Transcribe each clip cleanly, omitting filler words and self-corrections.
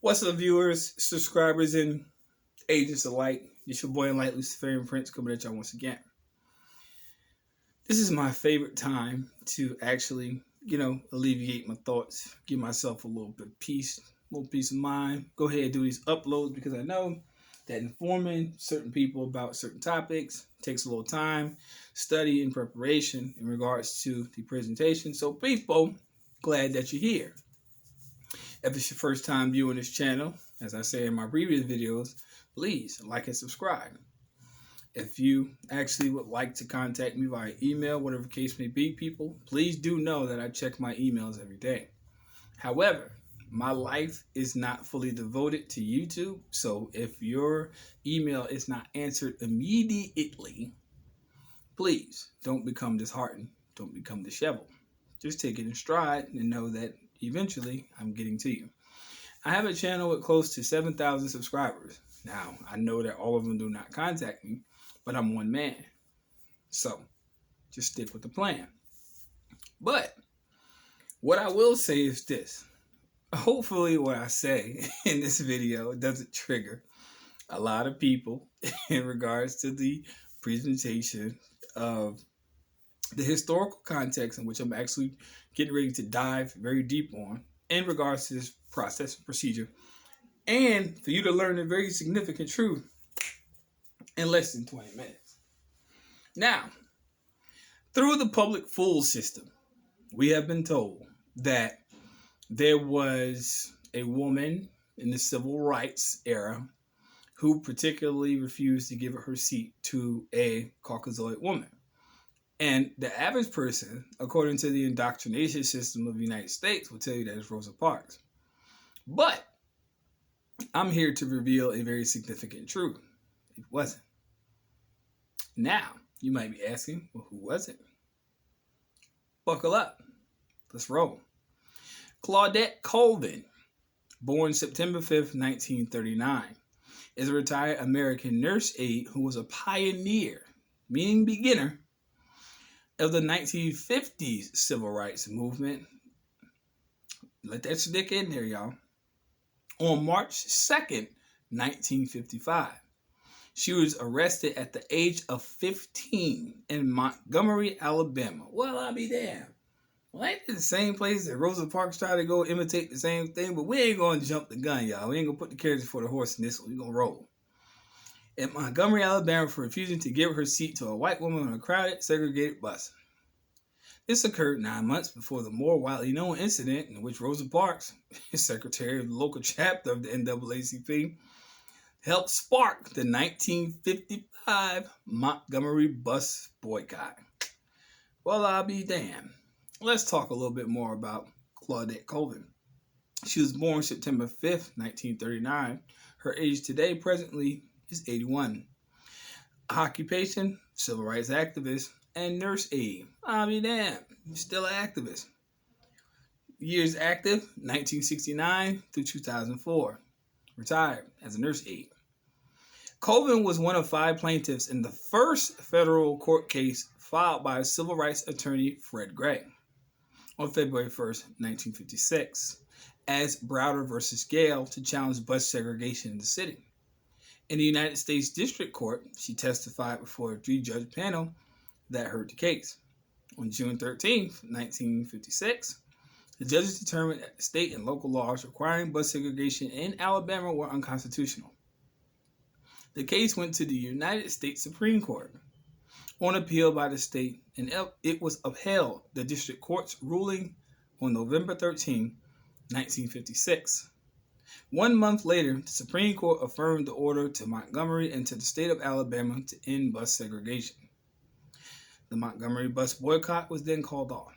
What's up, viewers, subscribers, and agents alike? It's your boy and light Luciferian Prince coming at y'all once again. This is my favorite time to actually, alleviate my thoughts, give myself a little bit of peace, a little peace of mind. Go ahead and do these uploads because I know that informing certain people about certain topics takes a little time, study, and preparation in regards to the presentation. So, people, glad that you're here. If it's your first time viewing this channel, as I say in my previous videos, please like and subscribe. If you actually would like to contact me via email, whatever the case may be, people, please do know that I check my emails every day. However, my life is not fully devoted to YouTube, so if your email is not answered immediately, please don't become disheartened, don't become disheveled. Just take it in stride and know that eventually I'm getting to you. I have a channel with close to 7,000 subscribers. Now, I know that all of them do not contact me, but I'm one man. So, just stick with the plan. But, what I will say is this. Hopefully what I say in this video doesn't trigger a lot of people in regards to the presentation of the historical context in which I'm actually getting ready to dive very deep on in regards to this process and procedure, and for you to learn a very significant truth in less than 20 minutes. Now, through the public fool system, we have been told that there was a woman in the civil rights era who particularly refused to give her seat to a Caucasoid woman. And the average person, according to the indoctrination system of the United States, will tell you that it's Rosa Parks. But I'm here to reveal a very significant truth. It wasn't. Now, you might be asking, well, who was it? Buckle up. Let's roll. Claudette Colvin, born September 5th, 1939, is a retired American nurse aide who was a pioneer, meaning beginner, of the 1950s civil rights movement. Let that stick in there, y'all. On March 2nd, 1955, she was arrested at the age of 15 in Montgomery, Alabama. Well, I'll be damned. Well, ain't it the same place that Rosa Parks tried to go imitate the same thing? But we ain't going to jump the gun, y'all. We ain't going to put the carriage before the horse in this one. We're going to roll. In Montgomery, Alabama, for refusing to give her seat to a white woman on a crowded, segregated bus. This occurred 9 months before the more widely known incident in which Rosa Parks, secretary of the local chapter of the NAACP, helped spark the 1955 Montgomery bus boycott. Well, I'll be damned. Let's talk a little bit more about Claudette Colvin. She was born September 5th, 1939. Her age today, presently, is 81. Occupation, civil rights activist, and nurse aide. I'll be damned. Still an activist. Years active, 1969 through 2004. Retired as a nurse aide. Colvin was one of 5 plaintiffs in the first federal court case filed by civil rights attorney Fred Gray on February 1st, 1956, as Browder versus Gayle to challenge bus segregation in the city. In the United States District Court, she testified before a 3-judge panel that heard the case. On June 13th, 1956, the judges determined that the state and local laws requiring bus segregation in Alabama were unconstitutional. The case went to the United States Supreme Court on appeal by the state, and it was upheld, the district court's ruling, on November 13, 1956. 1 month later, the Supreme Court affirmed the order to Montgomery and to the state of Alabama to end bus segregation. The Montgomery bus boycott was then called off.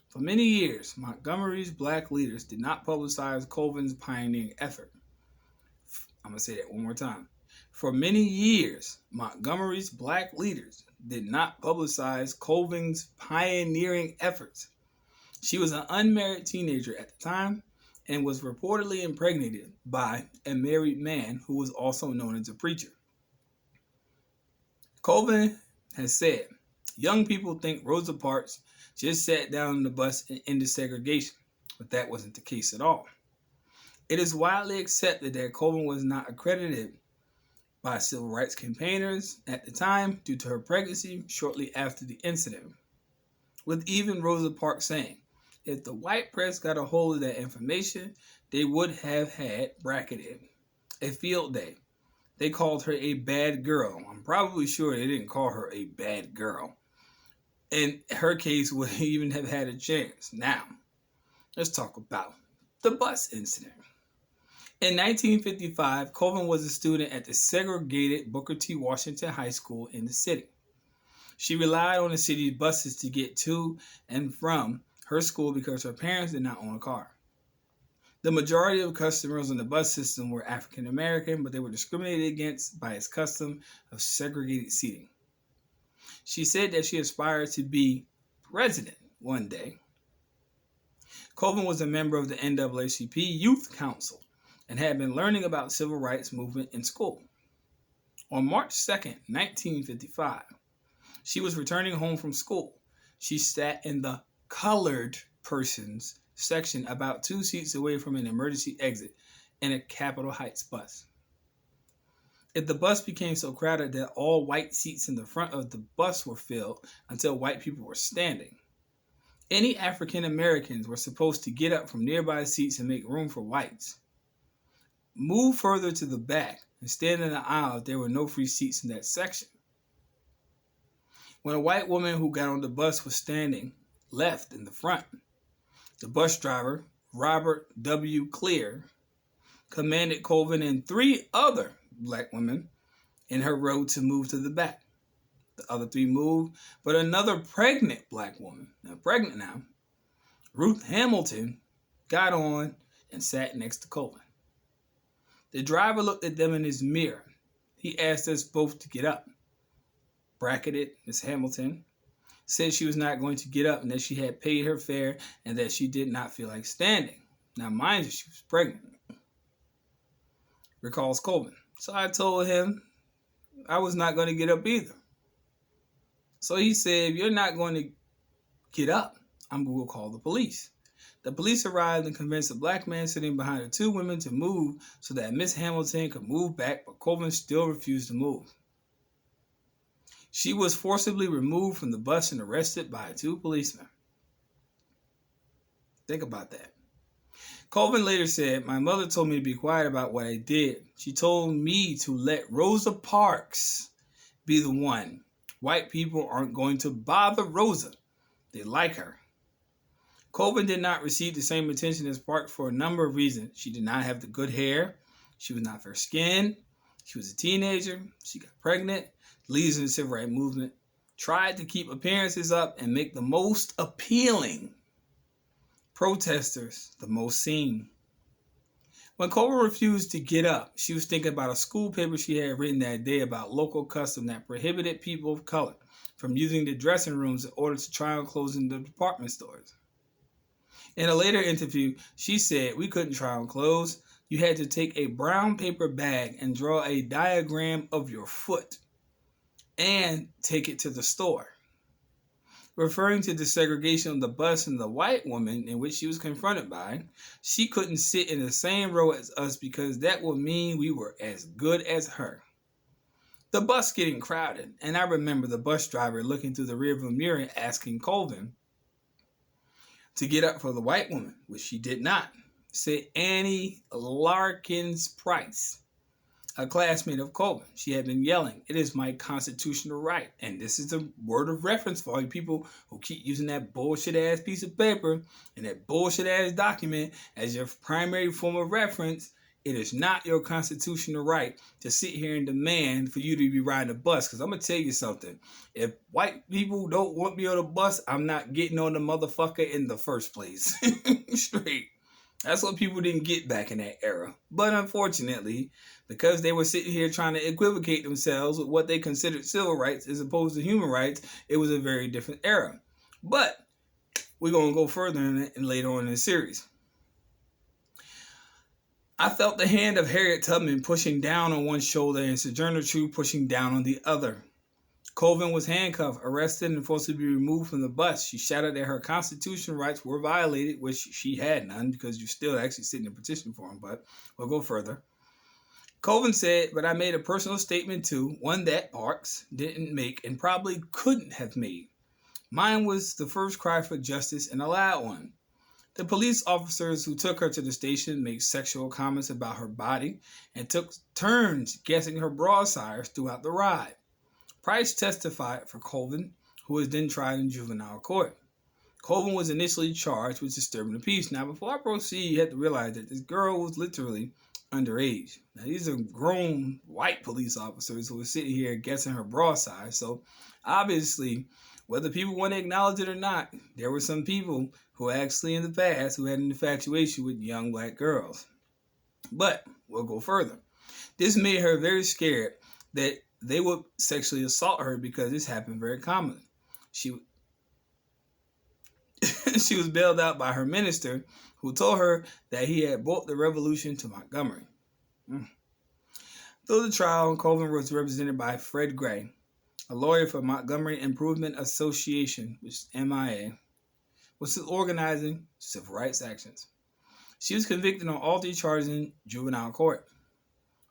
For many years, Montgomery's black leaders did not publicize Colvin's pioneering effort. I'm going to say that one more time. For many years, Montgomery's black leaders did not publicize Colvin's pioneering efforts. She was an unmarried teenager at the time and was reportedly impregnated by a married man who was also known as a preacher. Colvin has said, young people think Rosa Parks just sat down on the bus and ended segregation, but that wasn't the case at all. It is widely accepted that Colvin was not accredited by civil rights campaigners at the time due to her pregnancy shortly after the incident, with even Rosa Parks saying, if the white press got a hold of that information, they would have had bracketed a field day. They called her a bad girl. I'm probably sure they didn't call her a bad girl. In her case, would even have had a chance. Now, let's talk about the bus incident. In 1955, Colvin was a student at the segregated Booker T. Washington High School in the city. She relied on the city's buses to get to and from her school because her parents did not own a car. The majority of customers on the bus system were African American, but they were discriminated against by its custom of segregated seating. She said that she aspired to be president one day. Colvin was a member of the NAACP Youth Council and had been learning about civil rights movement in school. On March 2nd, 1955, she was returning home from school. She sat in the colored persons section about 2 seats away from an emergency exit in a Capitol Heights bus. If the bus became so crowded that all white seats in the front of the bus were filled until white people were standing, any African Americans were supposed to get up from nearby seats and make room for whites. Move further to the back and stand in the aisle if there were no free seats in that section. When a white woman who got on the bus was standing left in the front, the bus driver, Robert W. Clear, commanded Colvin and 3 other black women in her row to move to the back. The other 3 moved, but another pregnant black woman, now, Ruth Hamilton, got on and sat next to Colvin. The driver looked at them in his mirror. He asked us both to get up. Bracketed Miss Hamilton said she was not going to get up and that she had paid her fare and that she did not feel like standing. Now, mind you, she was pregnant, recalls Colvin. So I told him I was not going to get up either. So he said, if you're not going to get up, I'm going to call the police. The police arrived and convinced a black man sitting behind the 2 women to move so that Miss Hamilton could move back, but Colvin still refused to move. She was forcibly removed from the bus and arrested by 2 policemen. Think about that. Colvin later said, my mother told me to be quiet about what I did. She told me to let Rosa Parks be the one. White people aren't going to bother Rosa. They like her. Colvin did not receive the same attention as Parks for a number of reasons. She did not have the good hair. She was not fair-skinned. She was a teenager. She got pregnant. Leaders in the civil rights movement tried to keep appearances up and make the most appealing protesters the most seen. When Colvin refused to get up, she was thinking about a school paper she had written that day about local custom that prohibited people of color from using the dressing rooms in order to try on clothes in the department stores. In a later interview, she said, we couldn't try on clothes. You had to take a brown paper bag and draw a diagram of your foot and take it to the store. Referring to the segregation on the bus and the white woman in which she was confronted by, she couldn't sit in the same row as us because that would mean we were as good as her. The bus getting crowded, and I remember the bus driver looking through the rearview mirror and asking Colvin to get up for the white woman, which she did not. Said Annie Larkins Price, a classmate of Colvin. She had been yelling, it is my constitutional right. And this is a word of reference for all you people who keep using that bullshit ass piece of paper and that bullshit ass document as your primary form of reference. It is not your constitutional right to sit here and demand for you to be riding a bus. Because I'm going to tell you something. If white people don't want me on a bus, I'm not getting on the motherfucker in the first place. Straight. That's what people didn't get back in that era. But unfortunately, because they were sitting here trying to equivocate themselves with what they considered civil rights as opposed to human rights, it was a very different era. But we're going to go further in it and later on in the series. I felt the hand of Harriet Tubman pushing down on one shoulder and Sojourner Truth pushing down on the other. Colvin was handcuffed, arrested, and forced to be removed from the bus. She shouted that her constitutional rights were violated, which she had none because you're still actually sitting in petition for them, but we'll go further. Colvin said, but I made a personal statement too, one that Parks didn't make and probably couldn't have made. Mine was the first cry for justice and a loud one. The police officers who took her to the station made sexual comments about her body and took turns guessing her bra size throughout the ride. Price testified for Colvin, who was then tried in juvenile court. Colvin was initially charged with disturbing the peace. Now, before I proceed, you have to realize that this girl was literally underage. Now, these are grown white police officers who were sitting here guessing her bra size. So, obviously, whether people want to acknowledge it or not, there were some people who actually in the past who had an infatuation with young black girls. But we'll go further. This made her very scared that they would sexually assault her because this happened very commonly. She was bailed out by her minister, who told her that he had brought the revolution to Montgomery. Through the trial, Colvin was represented by Fred Gray, a lawyer for Montgomery Improvement Association, which is MIA, which is organizing civil rights actions. She was convicted on all 3 charges in juvenile court.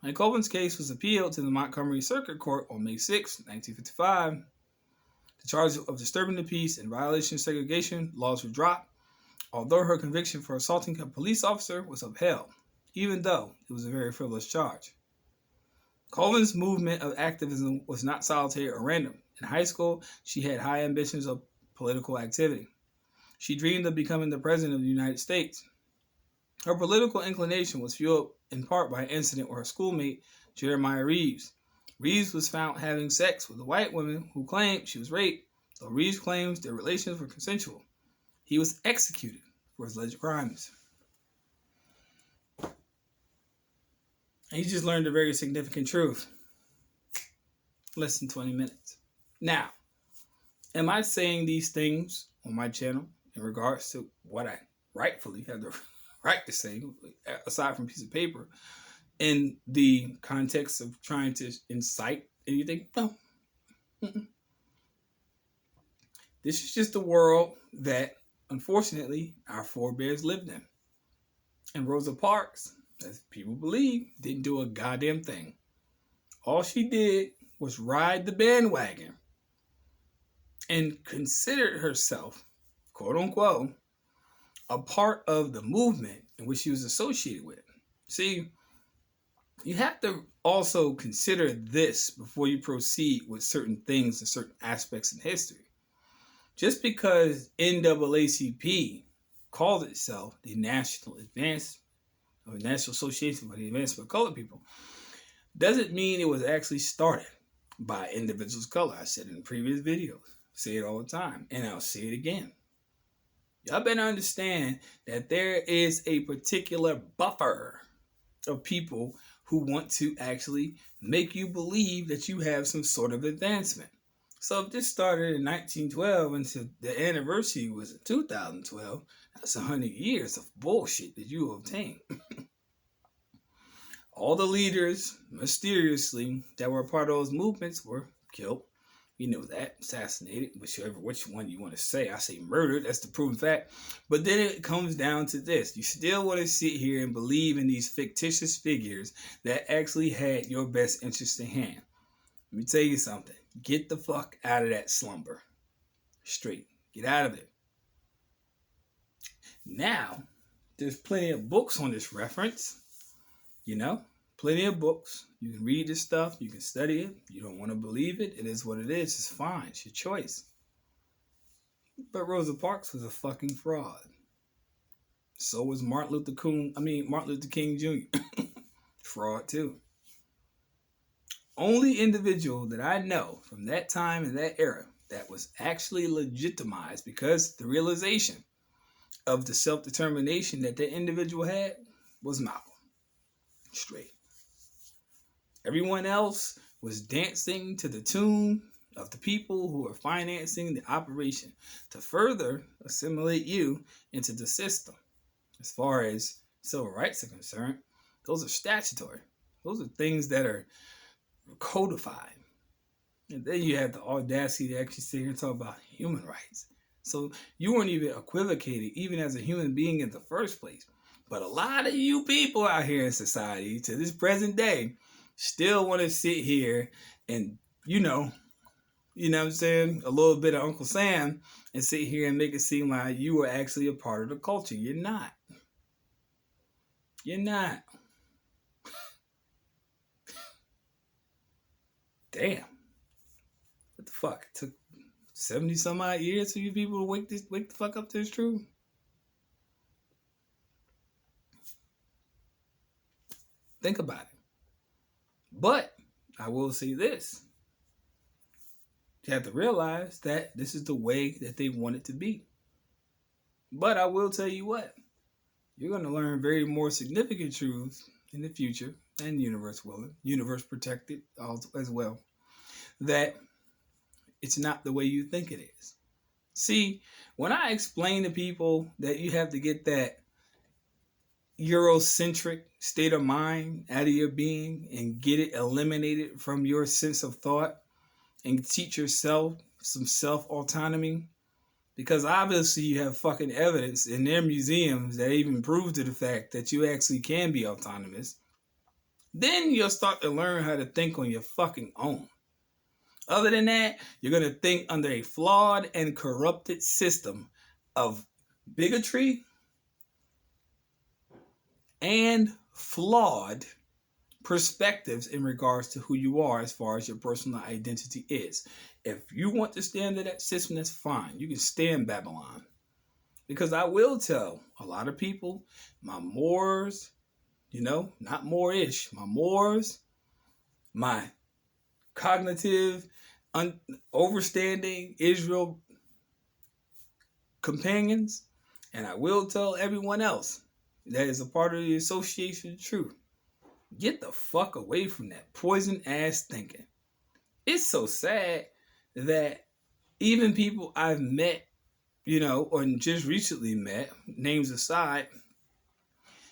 And Colvin's case was appealed to the Montgomery Circuit Court on May 6, 1955. The charges of disturbing the peace and violation of segregation laws were dropped, although her conviction for assaulting a police officer was upheld, even though it was a very frivolous charge. Colvin's movement of activism was not solitary or random. In high school, she had high ambitions of political activity. She dreamed of becoming the president of the United States. Her political inclination was fueled in part by an incident with her schoolmate, Jeremiah Reeves. Reeves was found having sex with a white woman who claimed she was raped, though Reeves claims their relations were consensual. He was executed for his alleged crimes. And he just learned a very significant truth. Less than 20 minutes. Now, am I saying these things on my channel in regards to what I rightfully have the right to say, aside from a piece of paper, in the context of trying to incite anything? No. This is just the world that, unfortunately, our forebears lived in. And Rosa Parks, as people believe, didn't do a goddamn thing. All she did was ride the bandwagon and considered herself, quote unquote, a part of the movement in which she was associated with. See, you have to also consider this before you proceed with certain things and certain aspects in history. Just because NAACP called itself the National Association for the Advancement of Colored People doesn't mean it was actually started by individuals of color. I said it in previous videos. Say it all the time, and I'll say it again. Y'all better understand that there is a particular buffer of people who want to actually make you believe that you have some sort of advancement. So if this started in 1912 and the anniversary was in 2012, that's 100 years of bullshit that you obtained. All the leaders, mysteriously, that were part of those movements were killed. You know that, assassinated, which one you want to say. I say murdered, that's the proven fact. But then it comes down to this. You still want to sit here and believe in these fictitious figures that actually had your best interest in hand. Let me tell you something. Get the fuck out of that slumber. Straight. Get out of it. Now, there's plenty of books on this reference. You know? Plenty of books. You can read this stuff. You can study it. You don't want to believe it. It is what it is. It's fine. It's your choice. But Rosa Parks was a fucking fraud. So was Martin Luther King Jr. Fraud too. Only individual that I know from that time and that era that was actually legitimized because the realization of the self-determination that that individual had was Malcolm. Straight. Everyone else was dancing to the tune of the people who were financing the operation to further assimilate you into the system. As far as civil rights are concerned, those are statutory. Those are things that are codified. And then you have the audacity to actually sit here and talk about human rights. So you weren't even equivocated, even as a human being in the first place. But a lot of you people out here in society, to this present day, still want to sit here and, what I'm saying, a little bit of Uncle Sam and sit here and make it seem like you are actually a part of the culture. You're not. You're not. Damn. What the fuck? It took 70 some odd years for you people to wake the fuck up to this truth? Think about it. But I will say this. You have to realize that this is the way that they want it to be. But I will tell you what. You're going to learn very more significant truths in the future, and universe willing, universe protected as well, that it's not the way you think it is. See, when I explain to people that you have to get that Eurocentric state of mind out of your being and get it eliminated from your sense of thought and teach yourself some self-autonomy, because obviously you have fucking evidence in their museums that even prove to the fact that you actually can be autonomous, then you'll start to learn how to think on your fucking own. Other than that, you're going to think under a flawed and corrupted system of bigotry and flawed perspectives in regards to who you are as far as your personal identity is. If you want to stay under that system, that's fine. You can stay in Babylon. Because I will tell a lot of people, my Moors, not Moorish, my Moors, my cognitive, overstanding Israel companions, and I will tell everyone else that is a part of the Association of Truth, get the fuck away from that poison ass thinking. It's so sad that even people I've met, or just recently met, names aside,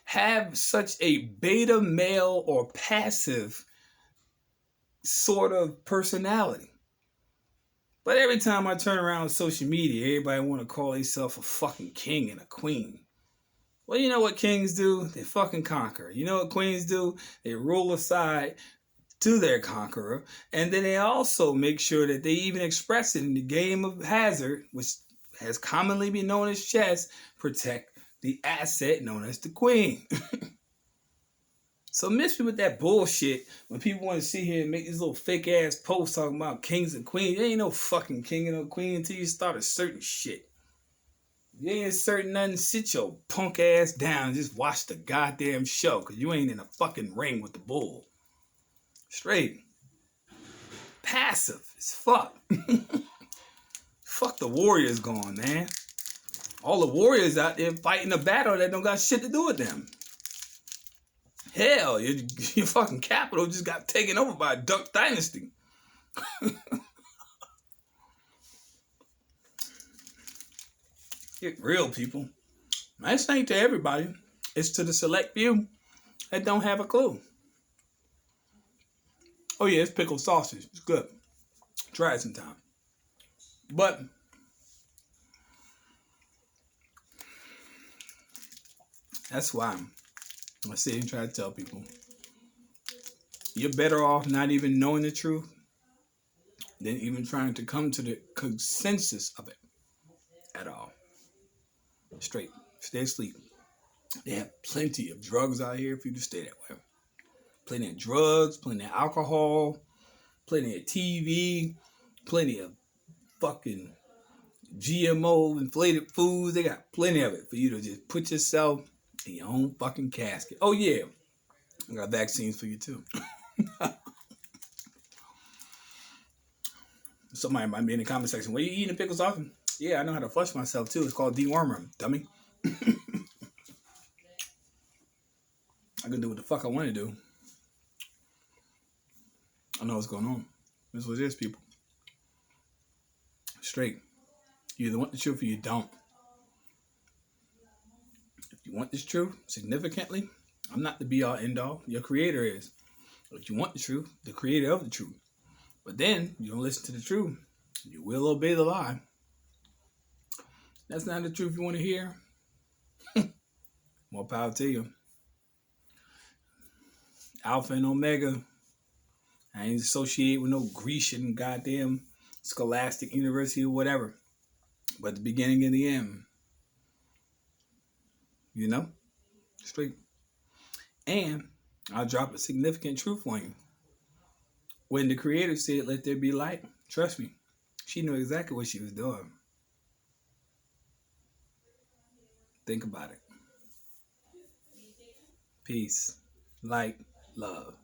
have such a beta male or passive sort of personality. But every time I turn around on social media, everybody want to call themselves a fucking king and a queen. Well, you know what kings do? They fucking conquer. You know what queens do? They rule aside to their conqueror. And then they also make sure that they even express it in the game of hazard, which has commonly been known as chess, protect the asset known as the queen. So miss me with that bullshit when people want to sit here and make these little fake ass posts talking about kings and queens. There ain't no fucking king and no queen until you start asserting shit. You ain't asserting nothing, sit your punk ass down and just watch the goddamn show, because you ain't in a fucking ring with the bull. Straight. Passive as fuck. Fuck the warriors going, man. All the warriors out there fighting a battle that don't got shit to do with them. Hell, your fucking capital just got taken over by a Duck Dynasty. Get real, people. This ain't to everybody. It's to the select few that don't have a clue. Oh yeah, it's pickled sausage. It's good. Try it sometime. But that's why I sit and try to tell people, you're better off not even knowing the truth than even trying to come to the consensus of it at all. Straight. Stay asleep. They have plenty of drugs out here for you to stay that way. Plenty of drugs, plenty of alcohol, plenty of TV, plenty of fucking GMO inflated foods. They got plenty of it for you to just put yourself in your own fucking casket. Oh yeah, I got vaccines for you too. Somebody might be in the comment section, what are you eating pickles often? Yeah, I know how to flush myself too. It's called dewormer, dummy. I can do what the fuck I want to do. I know what's going on. This is what it is, people. Straight. You either want the truth or you don't. If you want this truth significantly, I'm not the be all end all. Your creator is. If you want the truth, the creator of the truth But then you don't listen to the truth. You will obey the lie. That's not the truth you want to hear. More power to you. Alpha and Omega. I ain't associated with no Grecian goddamn scholastic university or whatever. But the beginning and the end. You know? Straight. And I'll drop a significant truth on you. When the Creator said, "Let there be light," trust me, she knew exactly what she was doing. Think about it. Peace, light, love.